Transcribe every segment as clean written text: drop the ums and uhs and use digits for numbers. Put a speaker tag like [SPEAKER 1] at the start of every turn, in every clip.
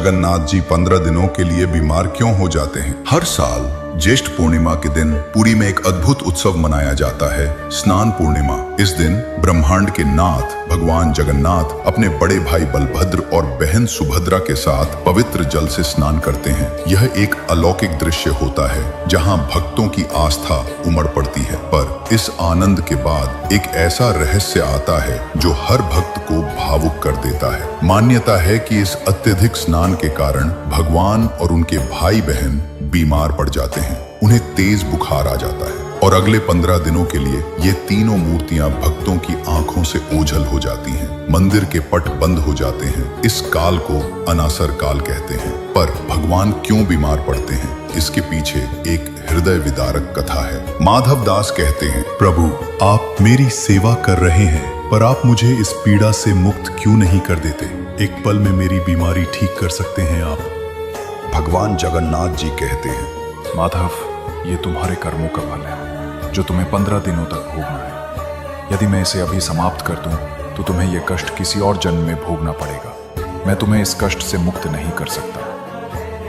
[SPEAKER 1] जगन्नाथ जी 15 दिनों के लिए बीमार क्यों हो जाते हैं? हर साल ज्येष्ठ पूर्णिमा के दिन पुरी में एक अद्भुत उत्सव मनाया जाता है, स्नान पूर्णिमा। इस दिन ब्रह्मांड के नाथ भगवान जगन्नाथ अपने बड़े भाई बलभद्र और बहन सुभद्रा के साथ पवित्र जल से स्नान करते हैं। यह एक अलौकिक दृश्य होता है जहां भक्तों की आस्था उमड़ पड़ती है। पर इस आनंद के बाद एक ऐसा रहस्य आता है जो हर भक्त को भावुक कर देता है। मान्यता है कि इस अत्यधिक स्नान के कारण भगवान और उनके भाई बहन बीमार पड़ जाते हैं। उन्हें तेज बुखार आ जाता है और अगले 15 दिनों के लिए ये तीनों मूर्तियां भक्तों की आंखों से ओझल हो जाती हैं। मंदिर के पट बंद हो जाते हैं। इस काल को अनासर काल कहते हैं। पर भगवान क्यों बीमार पड़ते हैं, इसके पीछे एक हृदय विदारक कथा है। माधव दास कहते हैं, प्रभु आप मेरी सेवा कर रहे हैं, पर आप मुझे इस पीड़ा से मुक्त क्यों नहीं कर देते? एक पल में मेरी बीमारी ठीक कर सकते हैं आप।
[SPEAKER 2] भगवान जगन्नाथ जी कहते हैं,
[SPEAKER 3] माधव, ये तुम्हारे कर्मों का फल है जो तुम्हें 15 दिनों तक भोगना है। यदि मैं इसे अभी समाप्त कर दूं तो तुम्हें यह कष्ट किसी और जन्म में भोगना पड़ेगा। मैं तुम्हें इस कष्ट से मुक्त नहीं कर सकता,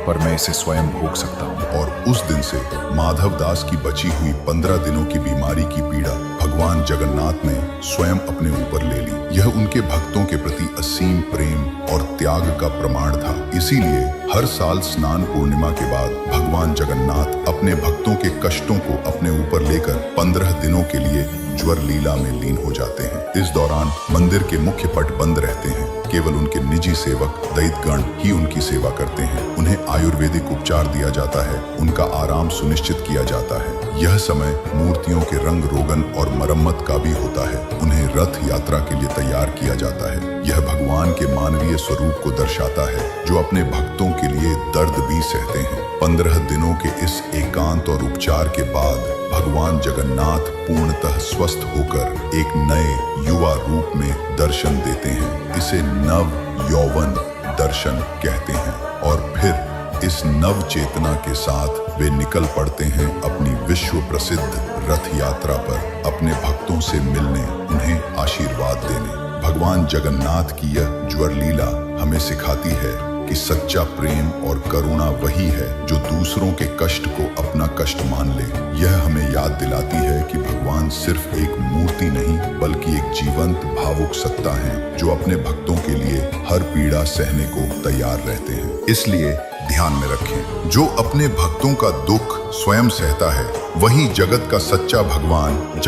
[SPEAKER 3] पर मैं इसे स्वयं भोग सकता हूँ।
[SPEAKER 1] और उस दिन से माधव दास की बची हुई 15 दिनों की बीमारी की पीड़ा भगवान जगन्नाथ ने स्वयं अपने ऊपर ले ली। यह उनके भक्तों के प्रति असीम प्रेम और त्याग का प्रमाण था। इसीलिए हर साल स्नान पूर्णिमा के बाद भगवान जगन्नाथ अपने भक्तों के कष्टों को अपने ऊपर लेकर 15 दिनों के लिए ज्वर लीला में लीन हो जाते हैं। इस दौरान मंदिर के मुख्य पट बंद रहते हैं। केवल उनके निजी सेवक दैत्यगण ही उनकी सेवा करते हैं। उन्हें आयुर्वेदिक उपचार दिया जाता है। उनका आराम सुनिश्चित किया जाता है। यह समय मूर्तियों के रंग रोगन और मरम्मत का भी होता है। उन्हें रथ यात्रा के लिए तैयार किया जाता है। यह भगवान के मानवीय स्वरूप को दर्शाता है, जो अपने भक्तों के लिए दर्द भी सहते हैं। 15 दिनों के इस एकांत और उपचार के बाद भगवान जगन्नाथ पूर्णतः स्वस्थ होकर एक नए युवा रूप में दर्शन देते हैं। इसे नव यौवन दर्शन कहते हैं। और फिर इस नव चेतना के साथ वे निकल पड़ते हैं अपनी विश्व प्रसिद्ध रथ यात्रा पर, अपने भक्तों से मिलने, उन्हें आशीर्वाद देने। भगवान जगन्नाथ की यह ज्वर लीला हमें सिखाती है कि सच्चा प्रेम और करुणा वही है जो दूसरों के कष्ट को अपना कष्ट मान ले। यह हमें याद दिलाती है कि भगवान सिर्फ एक मूर्ति नहीं, बल्कि एक जीवंत भावुक सत्ता है जो अपने भक्तों के लिए हर पीड़ा सहने को तैयार रहते हैं। इसलिए ध्यान में रखें, जो अपने भक्तों का दुख स्वयं सहता है, वही जगत का सच्चा भगवान